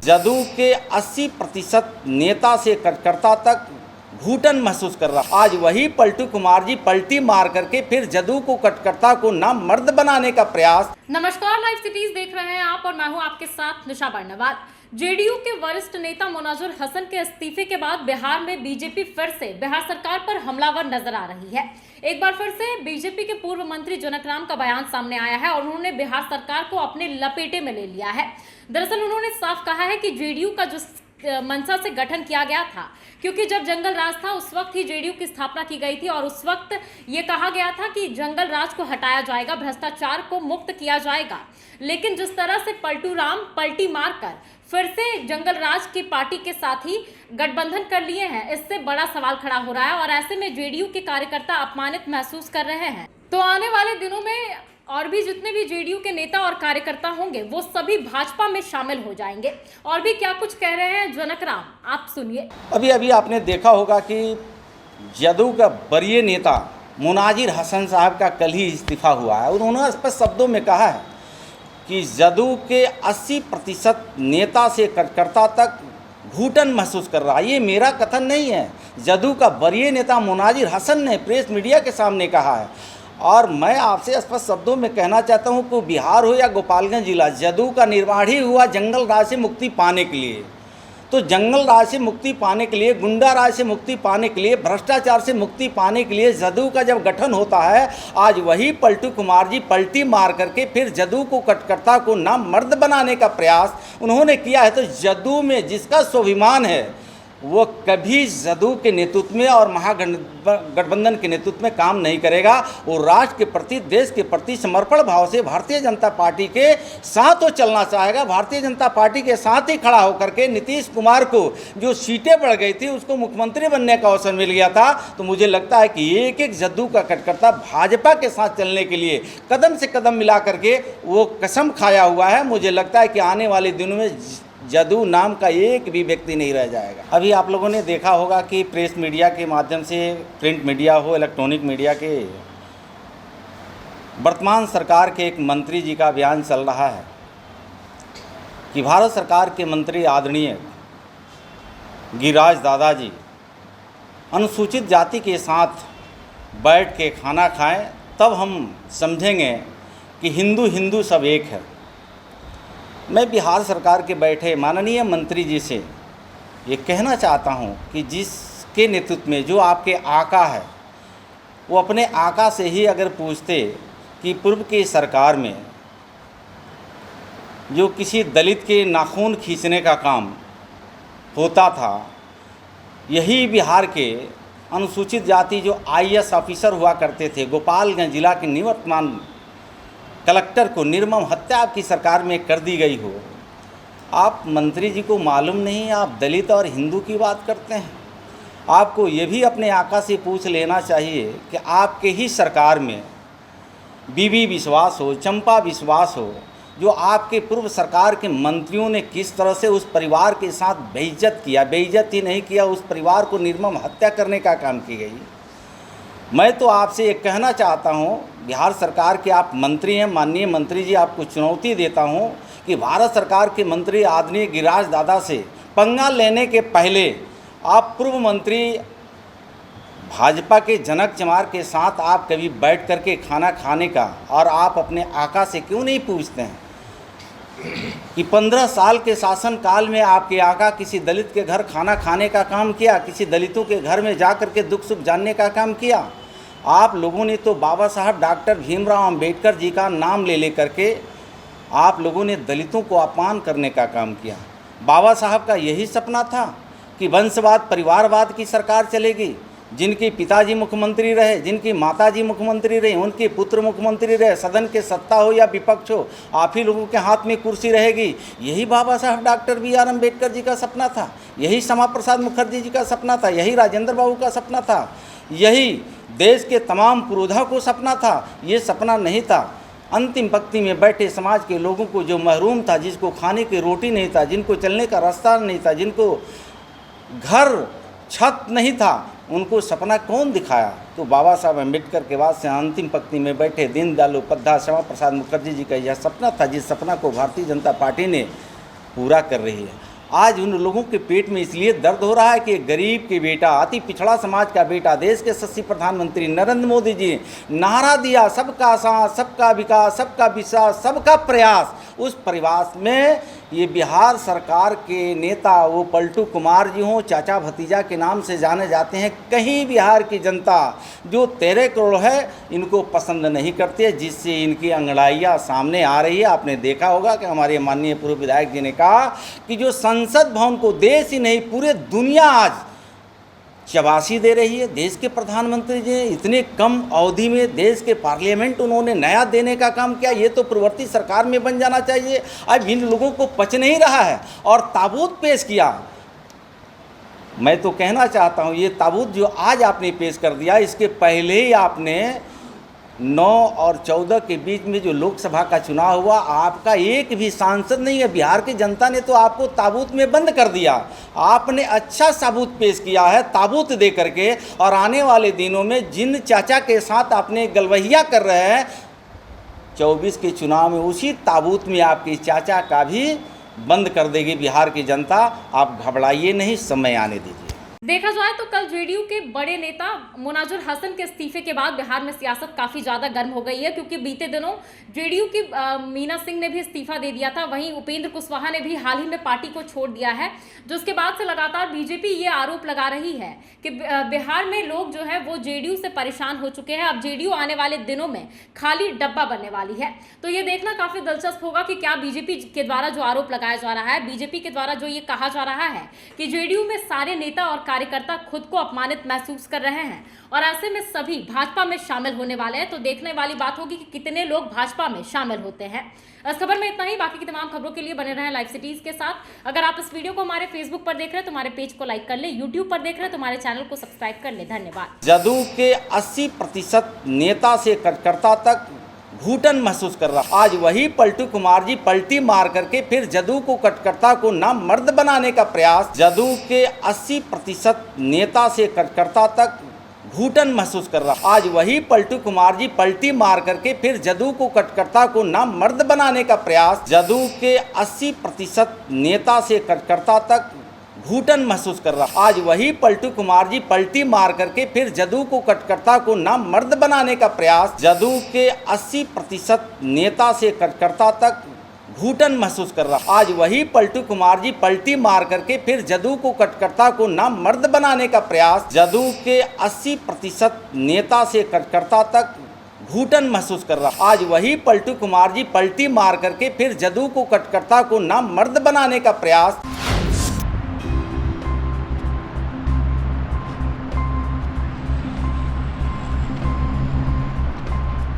जदयू के 80% नेता से कार्यकर्ता तक घुटन महसूस कर रहा। आज वही पलटू कुमार जी पलटी मार करके फिर जदयू को कार्यकर्ता को ना मर्द बनाने का प्रयास। नमस्कार, लाइव सिटीज देख रहे हैं आप और मैं हूं आपके साथ निशा बर्नवाल। जेडीयू के वरिष्ठ नेता मोनाजुर हसन के इस्तीफे के बाद बिहार में बीजेपी फिर से बिहार सरकार पर हमलावर नजर आ रही है। एक बार फिर से बीजेपी के पूर्व मंत्री जनकराम का बयान सामने आया है और उन्होंने बिहार सरकार को अपने लपेटे में ले लिया है। दरअसल उन्होंने साफ कहा है कि जेडीयू का जो मंशा से गठन किया गया था, क्योंकि जब जंगल राज था उस वक्त ही जेडीयू की स्थापना की गई थी और उस वक्त ये कहा गया था कि जंगल राज को हटाया जाएगा, भ्रष्टाचार को मुक्त किया जाएगा। लेकिन जिस तरह से पलटू राम पलटी मारकर फिर से जंगल राज की पार्टी के साथ ही गठबंधन कर लिए हैं, इससे बड़ा सवाल खड़ा हो रहा है और ऐसे में जेडीयू के कार्यकर्ता अपमानित महसूस कर रहे हैं। तो आने वाले दिनों में और भी जितने भी जेडीयू के नेता और कार्यकर्ता होंगे वो सभी भाजपा में शामिल हो जाएंगे। और भी क्या कुछ कह रहे हैं जनकराम, आप सुनिए। अभी आपने देखा होगा कि जदयू का वरीय नेता मोनाजिर हसन साहब का कल ही इस्तीफा हुआ है। उन्होंने स्पष्ट शब्दों में कहा है कि जदयू के 80% नेता से कार्यकर्ता तक घुटन महसूस कर रहा है। ये मेरा कथन नहीं है, जदयू का वरीय नेता मोनाजिर हसन ने प्रेस मीडिया के सामने कहा है। और मैं आपसे स्पष्ट शब्दों में कहना चाहता हूं कि बिहार हो या गोपालगंज जिला, जदयू का निर्माण ही हुआ जंगल राज से मुक्ति पाने के लिए। तो जंगल राज से मुक्ति पाने के लिए, गुंडा राज से मुक्ति पाने के लिए, भ्रष्टाचार से मुक्ति पाने के लिए जदयू का जब गठन होता है, आज वही पलटू कुमार जी पलटी मार करके फिर जदयू को कार्यकर्ता को ना मर्द बनाने का प्रयास उन्होंने किया है। तो जदयू में जिसका स्वाभिमान है वो कभी जदयू के नेतृत्व में और महागठबंधन के नेतृत्व में काम नहीं करेगा। वो राष्ट्र के प्रति, देश के प्रति समर्पण भाव से भारतीय जनता पार्टी के साथ वो चलना चाहेगा। भारतीय जनता पार्टी के साथ ही खड़ा होकर के नीतीश कुमार को जो सीटें बढ़ गई थी, उसको मुख्यमंत्री बनने का अवसर मिल गया था। तो मुझे लगता है कि एक एक जदयू का कार्यकर्ता भाजपा के साथ चलने के लिए कदम से कदम मिला करके वो कसम खाया हुआ है। मुझे लगता है कि आने वाले दिनों में जदयू नाम का एक भी व्यक्ति नहीं रह जाएगा। अभी आप लोगों ने देखा होगा कि प्रेस मीडिया के माध्यम से, प्रिंट मीडिया हो, इलेक्ट्रॉनिक मीडिया के, वर्तमान सरकार के एक मंत्री जी का बयान चल रहा है कि भारत सरकार के मंत्री आदरणीय गिरिराज दादा जी अनुसूचित जाति के साथ बैठ के खाना खाएं, तब हम समझेंगे कि हिंदू हिंदू सब एक है। मैं बिहार सरकार के बैठे माननीय मंत्री जी से ये कहना चाहता हूँ कि जिसके नेतृत्व में जो आपके आका है, वो अपने आका से ही अगर पूछते कि पूर्व की सरकार में जो किसी दलित के नाखून खींचने का काम होता था, यही बिहार के अनुसूचित जाति जो IAS ऑफिसर हुआ करते थे, गोपालगंज जिला के निवर्तमान कलेक्टर को निर्मम हत्या आपकी सरकार में कर दी गई हो। आप मंत्री जी को मालूम नहीं, आप दलित और हिंदू की बात करते हैं। आपको ये भी अपने आका से पूछ लेना चाहिए कि आपके ही सरकार में बीबी विश्वास हो, चंपा विश्वास हो, जो आपके पूर्व सरकार के मंत्रियों ने किस तरह से उस परिवार के साथ बेइज्जत किया, बेइज्जत ही नहीं किया, उस परिवार को निर्मम हत्या करने का काम की गई। मैं तो आपसे ये कहना चाहता हूँ, बिहार सरकार के आप मंत्री हैं, माननीय मंत्री जी, आपको चुनौती देता हूँ कि भारत सरकार के मंत्री आदरणीय गिरिराज दादा से पंगा लेने के पहले आप पूर्व मंत्री भाजपा के जनक चमार के साथ आप कभी बैठ करके खाना खाने का, और आप अपने आका से क्यों नहीं पूछते हैं कि 15 साल के शासन काल में आपके आका किसी दलित के घर खाना खाने का काम किया, किसी दलितों के घर में जा कर के दुख सुख जानने का काम किया? आप लोगों ने तो बाबा साहब डॉक्टर भीमराव अंबेडकर जी का नाम ले लेकर के आप लोगों ने दलितों को अपमान करने का काम किया। बाबा साहब का यही सपना था कि वंशवाद, परिवारवाद की सरकार चलेगी। जिनके पिताजी मुख्यमंत्री रहे, जिनकी माताजी मुख्यमंत्री रहे, उनके पुत्र मुख्यमंत्री रहे, सदन के सत्ता हो या विपक्ष हो, आप ही लोगों के हाथ में कुर्सी रहेगी। यही बाबा साहब डॉक्टर BR अम्बेडकर जी का सपना था, यही श्यामा प्रसाद मुखर्जी जी का सपना था, यही राजेंद्र बाबू का सपना था, यही देश के तमाम पुरोधा को सपना था। ये सपना नहीं था अंतिम पंक्ति में बैठे समाज के लोगों को जो महरूम था, जिसको खाने की रोटी नहीं था, जिनको चलने का रास्ता नहीं था, जिनको घर छत नहीं था, उनको सपना कौन दिखाया? तो बाबा साहब अम्बेडकर के बाद से अंतिम पंक्ति में बैठे दीनदयाल उपाध्याय, श्यामा प्रसाद मुखर्जी जी का यह सपना था, जिस सपना को भारतीय जनता पार्टी ने पूरा कर रही है। आज उन लोगों के पेट में इसलिए दर्द हो रहा है कि गरीब के बेटा, अति पिछड़ा समाज का बेटा, देश के यशस्वी प्रधानमंत्री नरेंद्र मोदी जी ने नारा दिया सबका साथ, सबका विकास, सबका विश्वास, सबका प्रयास। उस प्रयास में ये बिहार सरकार के नेता वो पलटू कुमार जी हों, चाचा भतीजा के नाम से जाने जाते हैं, कहीं बिहार की जनता जो 13 करोड़ है इनको पसंद नहीं करती है, जिससे इनकी अंगड़ाइयाँ सामने आ रही है। आपने देखा होगा कि हमारे माननीय पूर्व विधायक जी ने कहा कि जो संसद भवन को देश ही नहीं पूरे दुनिया आज शाबाशी दे रही है। देश के प्रधानमंत्री जी इतने कम अवधि में देश के पार्लियामेंट उन्होंने नया देने का काम किया। ये तो पूर्ववर्ती सरकार में बन जाना चाहिए। अब इन लोगों को पच नहीं रहा है और ताबूत पेश किया। मैं तो कहना चाहता हूँ ये ताबूत जो आज आपने पेश कर दिया, इसके पहले ही आपने 9 और 14 के बीच में जो लोकसभा का चुनाव हुआ, आपका एक भी सांसद नहीं है। बिहार की जनता ने तो आपको ताबूत में बंद कर दिया। आपने अच्छा सबूत पेश किया है ताबूत दे करके, और आने वाले दिनों में जिन चाचा के साथ आपने गलवहिया कर रहे हैं 24 के चुनाव में, उसी ताबूत में आपके चाचा का भी बंद कर देगी बिहार की जनता। आप घबराइए नहीं, समय आने दीजिए। देखा जाए तो कल जेडीयू के बड़े नेता मोनाजुर हसन के इस्तीफे के बाद बिहार में सियासत काफी ज्यादा गर्म हो गई है, क्योंकि बीते दिनों जेडीयू की मीना सिंह ने भी इस्तीफा दे दिया था। वहीं उपेंद्र कुशवाहा ने भी हाल ही में पार्टी को छोड़ दिया है, जिसके बाद से लगातार बीजेपी ये आरोप लगा रही है कि बिहार में लोग जो है वो जेडीयू से परेशान हो चुके हैं। अब जेडीयू आने वाले दिनों में खाली डब्बा बनने वाली है। तो ये देखना काफी दिलचस्प होगा कि क्या बीजेपी के द्वारा जो आरोप लगाया जा रहा है, बीजेपी के द्वारा जो ये कहा जा रहा है कि जेडीयू में सारे नेता और कार्यकर्ता खुद को अपमानित महसूस कर रहे हैं और ऐसे में सभी भाजपा में शामिल होने वाले हैं, तो देखने वाली बात होगी कि कितने लोग भाजपा में शामिल होते हैं। इस खबर में इतना ही। बाकी की तमाम खबरों के लिए बने रहें लाइव सिटीज के साथ। अगर आप इस वीडियो को हमारे फेसबुक पर देख रहे हैं तो हमारे पेज को लाइक कर ले, यूट्यूब पर देख रहे हैं तो हमारे चैनल को सब्सक्राइब कर ले। धन्यवाद। जदयू के 80% नेता से कार्यकर्ता तक घुटन महसूस कर रहा। आज वही पलटू कुमार जी पलटी मार करके फिर जदयू को कार्यकर्ता को ना मर्द बनाने का प्रयास। जदयू के 80% नेता से कार्यकर्ता तक घुटन महसूस कर रहा। आज वही पलटू कुमार जी पलटी मार करके फिर जदयू को कार्यकर्ता को ना मर्द बनाने का प्रयास। जदयू के 80% नेता से कार्यकर्ता तक घुटन महसूस कर रहा। आज वही पलटू कुमार जी पलटी मार करके फिर जदयू को कार्यकर्ता को ना मर्द बनाने का प्रयास। जदयू के 80% नेता से कार्यकर्ता तक घुटन महसूस कर रहा। आज वही पलटू कुमार जी पलटी मार करके फिर जदयू को कार्यकर्ता को ना मर्द बनाने का प्रयास। जदयू के 80% नेता से कार्यकर्ता तक घुटन महसूस कर रहा। आज वही पलटू कुमार जी पलटी मार करके फिर जदयू को कार्यकर्ता को ना मर्द बनाने का प्रयास।